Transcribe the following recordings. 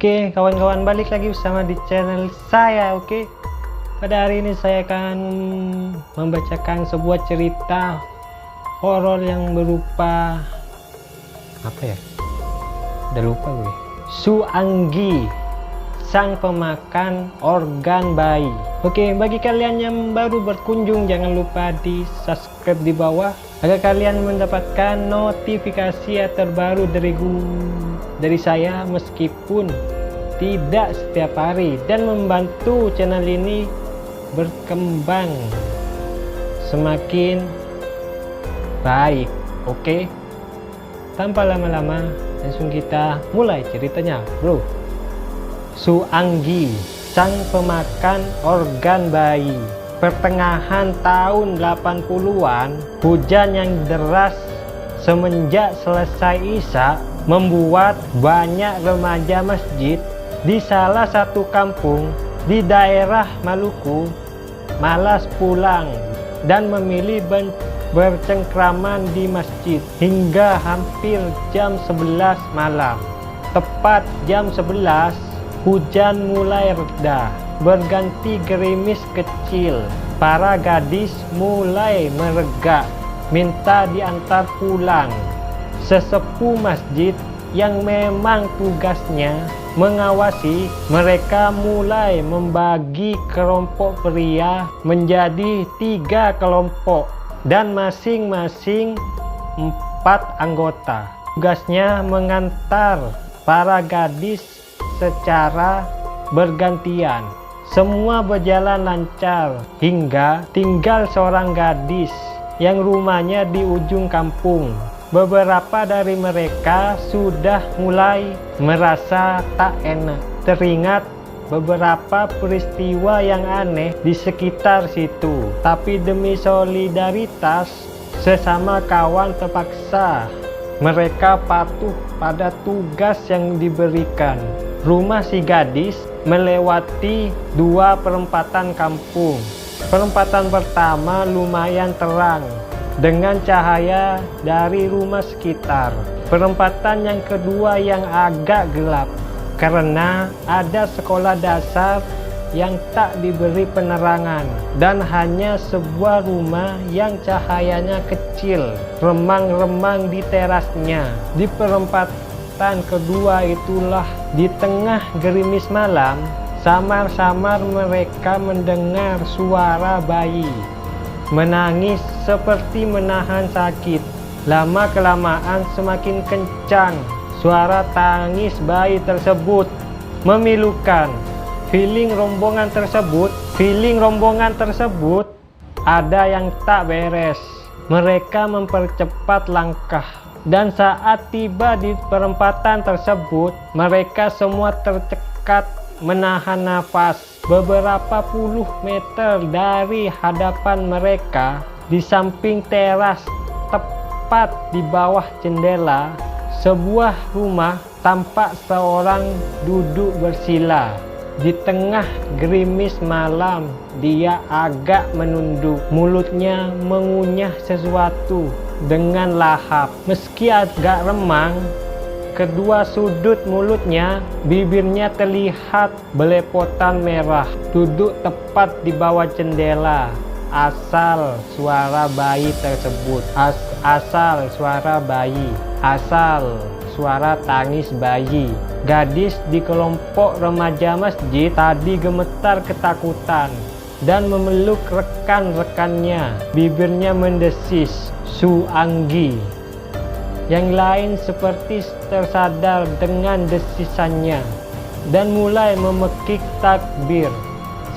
Oke kawan-kawan, balik lagi bersama di channel saya. Oke, pada hari ini saya akan membacakan sebuah cerita horor yang berupa apa ya, udah lupa gue. Su Anggi, sang pemakan organ bayi. Oke, bagi kalian yang baru berkunjung, jangan lupa di subscribe di bawah agar kalian mendapatkan notifikasi terbaru dari saya, meskipun tidak setiap hari, dan membantu channel ini berkembang semakin baik. Oke, tanpa lama-lama langsung kita mulai ceritanya, bro. Su Anggi, sang pemakan organ bayi. Pertengahan tahun 80-an, hujan yang deras semenjak selesai Isya membuat banyak remaja masjid di salah satu kampung di daerah Maluku malas pulang dan memilih bercengkraman di masjid hingga hampir jam 11 malam. Tepat jam 11, hujan mulai reda, berganti gerimis kecil. Para gadis mulai meregak, minta diantar pulang. Sesepuh masjid yang memang tugasnya mengawasi mereka mulai membagi kelompok pria menjadi 3 kelompok dan masing-masing 4 anggota. Tugasnya mengantar para gadis secara bergantian. Semua berjalan lancar hingga tinggal seorang gadis yang rumahnya di ujung kampung. Beberapa dari mereka sudah mulai merasa tak enak, teringat beberapa peristiwa yang aneh di sekitar situ. Tapi demi solidaritas sesama kawan, terpaksa mereka patuh pada tugas yang diberikan. Rumah si gadis melewati 2 perempatan kampung. Perempatan pertama lumayan terang dengan cahaya dari rumah sekitar. Perempatan yang kedua yang agak gelap karena ada sekolah dasar yang tak diberi penerangan dan hanya sebuah rumah yang cahayanya kecil remang-remang di terasnya. Di perempatan kedua itulah, di tengah gerimis malam, samar-samar mereka mendengar suara bayi menangis seperti menahan sakit. Lama-kelamaan semakin kencang suara tangis bayi tersebut, memilukan. Feeling rombongan tersebut ada yang tak beres. Mereka mempercepat langkah, dan saat tiba di perempatan tersebut, mereka semua tercekat menahan nafas. Beberapa puluh meter dari hadapan mereka, di samping teras, tepat di bawah jendela sebuah rumah, tampak seorang duduk bersila. Di tengah gerimis malam, dia agak menunduk, mulutnya mengunyah sesuatu dengan lahap. Meski agak remang, kedua sudut mulutnya, bibirnya terlihat belepotan merah. Duduk tepat di bawah jendela. Asal suara bayi tersebut, asal suara tangis bayi. Gadis di kelompok remaja masjid tadi gemetar ketakutan dan memeluk rekan-rekannya. Bibirnya mendesis, Su Anggi. Yang lain seperti tersadar dengan desisannya dan mulai memekik takbir.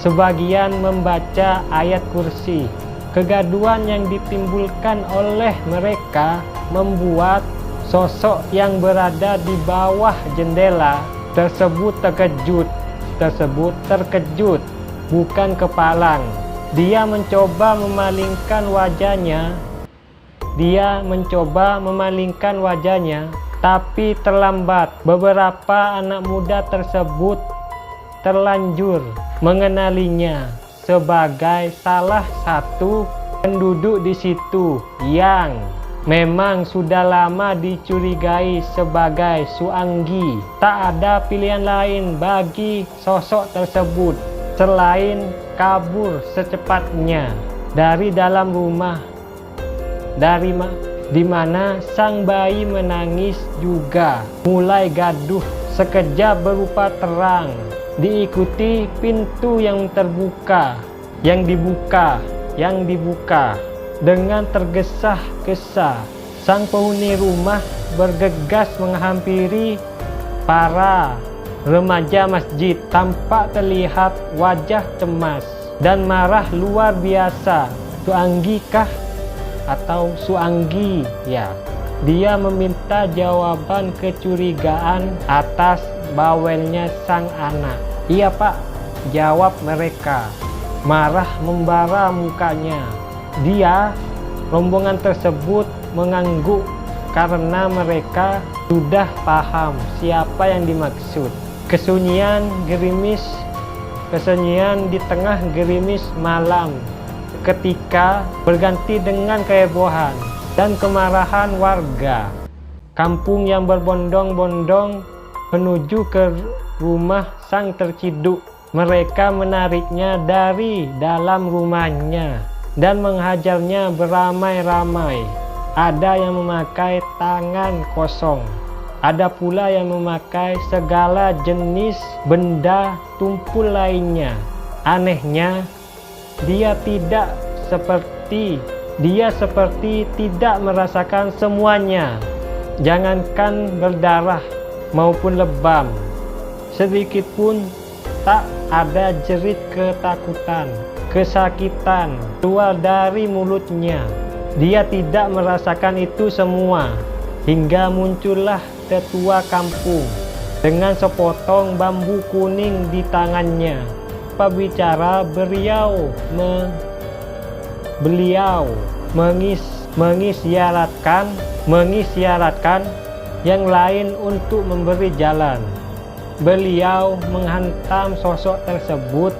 Sebagian membaca ayat kursi. Kegaduhan yang ditimbulkan oleh mereka membuat sosok yang berada di bawah jendela tersebut terkejut, bukan kepalang. Dia mencoba memalingkan wajahnya, tapi terlambat. Beberapa anak muda tersebut terlanjur mengenalinya sebagai salah satu penduduk di situ yang memang sudah lama dicurigai sebagai Suanggi. Tak ada pilihan lain bagi sosok tersebut selain kabur secepatnya dari dalam rumah di mana sang bayi menangis juga mulai gaduh. Sekejap berupa terang diikuti pintu yang dibuka dengan tergesa-gesa. Sang penghuni rumah bergegas menghampiri para remaja masjid. Tampak terlihat wajah cemas dan marah luar biasa. Suanggi kah? Atau Suanggi? Ya. Dia meminta jawaban kecurigaan atas bawelnya sang anak. Iya pak, jawab mereka. Marah membara mukanya. Rombongan tersebut mengangguk karena mereka sudah paham siapa yang dimaksud. Kesunyian di tengah gerimis malam ketika berganti dengan kehebohan dan kemarahan warga kampung yang berbondong-bondong menuju ke rumah sang terciduk. Mereka menariknya dari dalam rumahnya dan menghajarnya beramai-ramai. Ada yang memakai tangan kosong, ada pula yang memakai segala jenis benda tumpul lainnya. Anehnya, dia seperti tidak merasakan semuanya, jangankan berdarah maupun lebam. Sedikit pun tak ada jerit ketakutan, kesakitan keluar dari mulutnya. Dia tidak merasakan itu semua, hingga muncullah tetua kampung dengan sepotong bambu kuning di tangannya. Bicara beliau mengisyaratkan yang lain untuk memberi jalan. Beliau menghantam sosok tersebut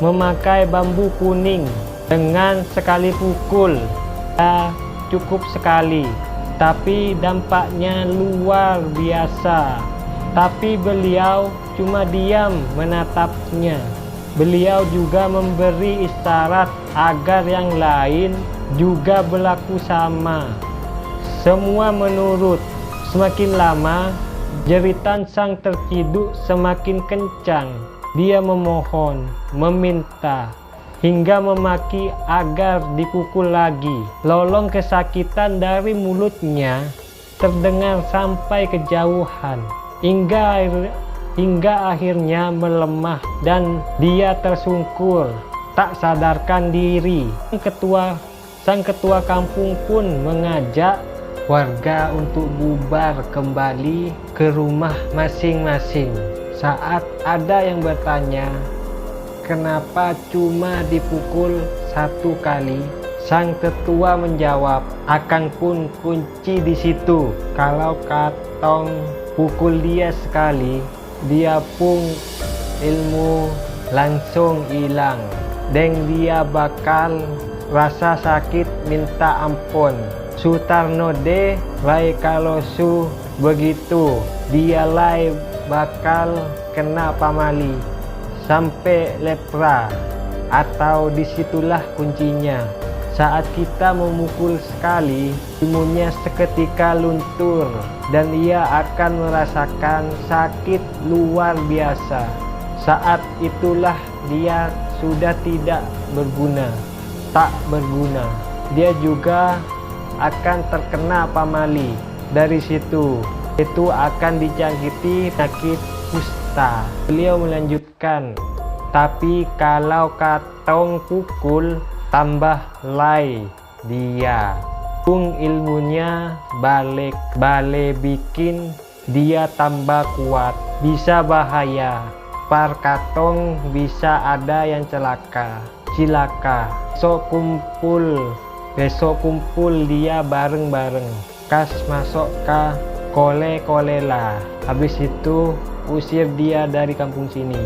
memakai bambu kuning dengan sekali pukul. Cukup sekali, tapi dampaknya luar biasa. Tapi beliau cuma diam menatapnya. Beliau juga memberi isyarat agar yang lain juga berlaku sama. Semua menurut. Semakin lama, jeritan sang terciduk semakin kencang. Dia memohon, meminta, hingga memaki agar dipukul lagi. Lolong kesakitan dari mulutnya terdengar sampai kejauhan, hingga akhirnya melemah dan dia tersungkur, tak sadarkan diri. Sang ketua kampung pun mengajak warga untuk bubar kembali ke rumah masing-masing. Saat ada yang bertanya, kenapa cuma dipukul satu kali? Sang tetua menjawab, akang pun kunci di situ. Kalau katong pukul dia sekali, dia pun ilmu langsung hilang. Dan dia bakal rasa sakit minta ampun. Sutarno de lai kalau begitu, dia lai bakal kena pamali sampai lepra, atau disitulah kuncinya. Saat kita memukul sekali, imunnya seketika luntur dan ia akan merasakan sakit luar biasa. Saat itulah dia sudah tak berguna. Dia juga akan terkena pamali. Dari situ itu akan dijangkiti penyakit kusta. Beliau melanjutkan, tapi kalau katong pukul tambah lai dia, ilmunya balik bikin dia tambah kuat, bisa bahaya. Par katong bisa ada yang cilaka. Besok kumpul dia bareng-bareng. Kas masuk ke kole-kolela. Habis itu usir dia dari kampung sini.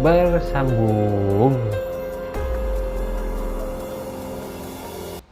Bersambung.